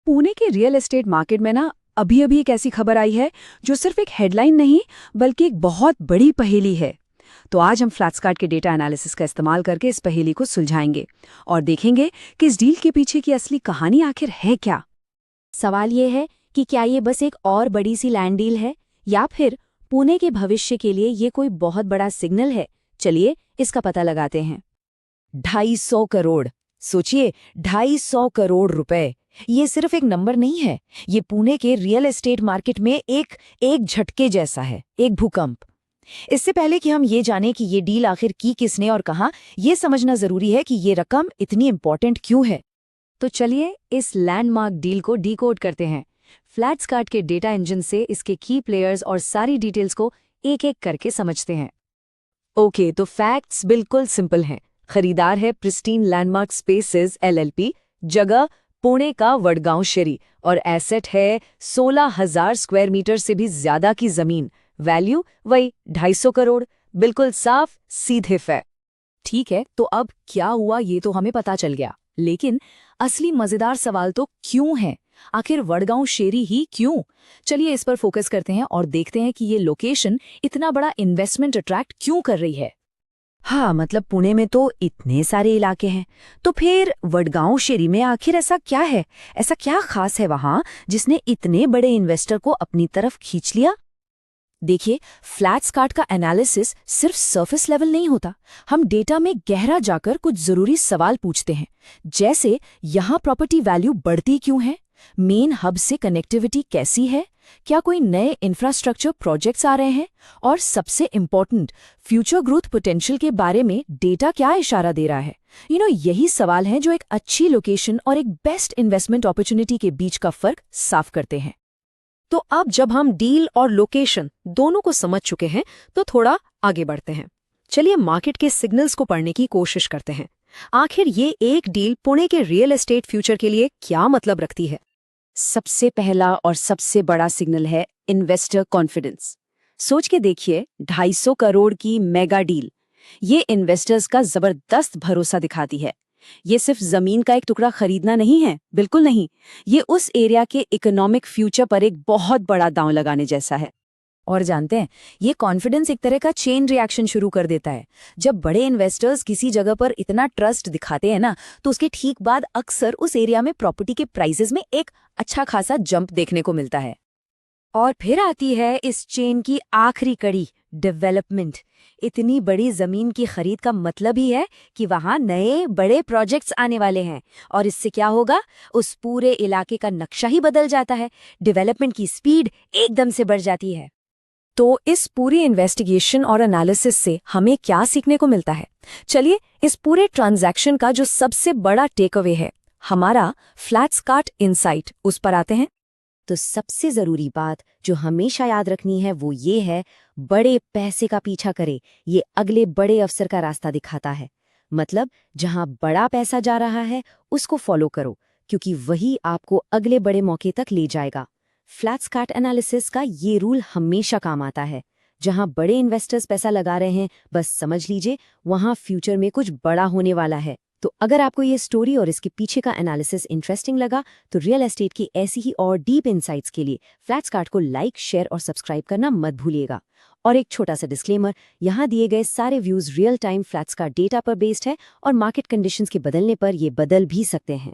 पुणे के real estate market में ना अभी अभी एक ऐसी खबर आई है जो सिर्फ एक हेडलाइन नहीं बल्कि एक बहुत बड़ी पहेली है। तो आज हम फ्लैट्सकार्ट के डेटा एनालिसिस का इस्तेमाल करके इस पहेली को सुलझाएंगे और देखेंगे कि इस डील के पीछे की असली कहानी आखिर है क्या। सवाल ये है कि क्या ये बस एक और बड़ी सी लैंड डील है या फिर पुणे के भविष्य के लिए ये कोई बहुत बड़ा सिग्नल है। चलिए इसका पता लगाते हैं। 250 करोड़। सोचिए, 250 करोड़ रुपए। ये सिर्फ एक नंबर नहीं है, ये पुणे के रियल एस्टेट मार्केट में एक झटके जैसा है, एक भूकंप। इससे पहले कि हम ये जानें कि ये डील आखिर की किसने और कहाँ, ये समझना जरूरी है कि ये रकम इतनी इम्पोर्टेंट क्यों है। तो चलिए इस लैंडमार्क डील को डीकोड करते हैं। फ्लैट्सकार्ट के डेटा इंजन से इसके की प्लेयर्स और सारी डिटेल्स को एक एक करके समझते हैं। ओके, तो फैक्ट्स बिल्कुल सिंपल हैं। खरीदार है प्रिस्टीन लैंडमार्क स्पेसेस एलएलपी, जगह पुणे का वडगांव शेरी, और एसेट है 16,000 स्क्वायर मीटर से भी ज्यादा की जमीन। वैल्यू वही 250 करोड़। बिल्कुल साफ सीधे फैक्ट। ठीक है, तो अब क्या हुआ ये तो हमें पता चल गया, लेकिन असली मजेदार सवाल तो क्यों है। आखिर वडगांव शेरी ही क्यों? चलिए इस पर फोकस करते हैं और देखते हैं कि ये लोकेशन इतना बड़ा इन्वेस्टमेंट अट्रैक्ट क्यों कर रही है। हाँ, मतलब पुणे में तो इतने सारे इलाके हैं, तो फिर वडगांव शेरी में आखिर ऐसा क्या है? ऐसा क्या खास है वहां जिसने इतने बड़े इन्वेस्टर को अपनी तरफ खींच लिया? देखिए, फ्लैट्सकार्ट का एनालिसिस सिर्फ सरफेस लेवल नहीं होता। हम डेटा में गहरा जाकर कुछ जरूरी सवाल पूछते हैं, जैसे यहाँ प्रॉपर्टी वैल्यू बढ़ती क्यों है, मेन हब से कनेक्टिविटी कैसी है, क्या कोई नए इंफ्रास्ट्रक्चर प्रोजेक्ट्स आ रहे हैं, और सबसे इम्पोर्टेंट, फ्यूचर ग्रोथ पोटेंशियल के बारे में डेटा क्या इशारा दे रहा है। यही सवाल हैं जो एक अच्छी लोकेशन और एक बेस्ट इन्वेस्टमेंट अपॉर्चुनिटी के बीच का फर्क साफ करते हैं। तो अब जब हम डील और लोकेशन दोनों को समझ चुके हैं तो थोड़ा आगे बढ़ते हैं। चलिए मार्केट के सिग्नल्स को पढ़ने की कोशिश करते हैं। आखिर ये एक डील पुणे के रियल एस्टेट फ्यूचर के लिए क्या मतलब रखती है? सबसे पहला और सबसे बड़ा सिग्नल है इन्वेस्टर कॉन्फिडेंस। सोच के देखिए, 250 करोड़ की मेगा डील, ये इन्वेस्टर्स का जबरदस्त भरोसा दिखाती है। ये सिर्फ जमीन का एक टुकड़ा खरीदना नहीं है, बिल्कुल नहीं। ये उस एरिया के इकोनॉमिक फ्यूचर पर एक बहुत बड़ा दांव लगाने जैसा है। और जानते हैं, ये कॉन्फिडेंस एक तरह का चेन रिएक्शन शुरू कर देता है। जब बड़े इन्वेस्टर्स किसी जगह पर इतना ट्रस्ट दिखाते हैं ना, तो उसके ठीक बाद अक्सर उस एरिया में प्रॉपर्टी के प्राइसेस में एक अच्छा खासा जंप देखने को मिलता है। और फिर आती है इस चेन की आखिरी कड़ी, डेवलपमेंट। इतनी बड़ी जमीन की खरीद का मतलब ही है कि वहां नए बड़े प्रोजेक्ट्स आने वाले हैं, और इससे क्या होगा, उस पूरे इलाके का नक्शा ही बदल जाता है। डेवलपमेंट की स्पीड एकदम से बढ़ जाती है। तो इस पूरी इन्वेस्टिगेशन और एनालिसिस से हमें क्या सीखने को मिलता है? चलिए इस पूरे ट्रांजैक्शन का जो सबसे बड़ा टेक अवे है, हमारा फ्लैट्सकार्ट इनसाइट, उस पर आते हैं। तो सबसे जरूरी बात जो हमेशा याद रखनी है वो ये है, बड़े पैसे का पीछा करे, ये अगले बड़े अवसर का रास्ता दिखाता है। मतलब जहां बड़ा पैसा जा रहा है उसको फॉलो करो, क्योंकि वही आपको अगले बड़े मौके तक ले जाएगा। फ्लैट्सकार्ट एनालिसिस का ये रूल हमेशा काम आता है। जहां बड़े इन्वेस्टर्स पैसा लगा रहे हैं, बस समझ लीजिए वहां फ्यूचर में कुछ बड़ा होने वाला है। तो अगर आपको ये स्टोरी और इसके पीछे का एनालिसिस इंटरेस्टिंग लगा, तो रियल एस्टेट की ऐसी ही और डीप इनसाइट्स के लिए फ्लैट्सकार्ट को लाइक, शेयर और सब्सक्राइब करना मत भूलिएगा। और एक छोटा सा डिस्क्लेमर, यहाँ दिए गए सारे व्यूज रियल टाइम फ्लैट्सकार्ट डेटा पर बेस्ड है और मार्केट कंडीशंस के बदलने पर ये बदल भी सकते हैं।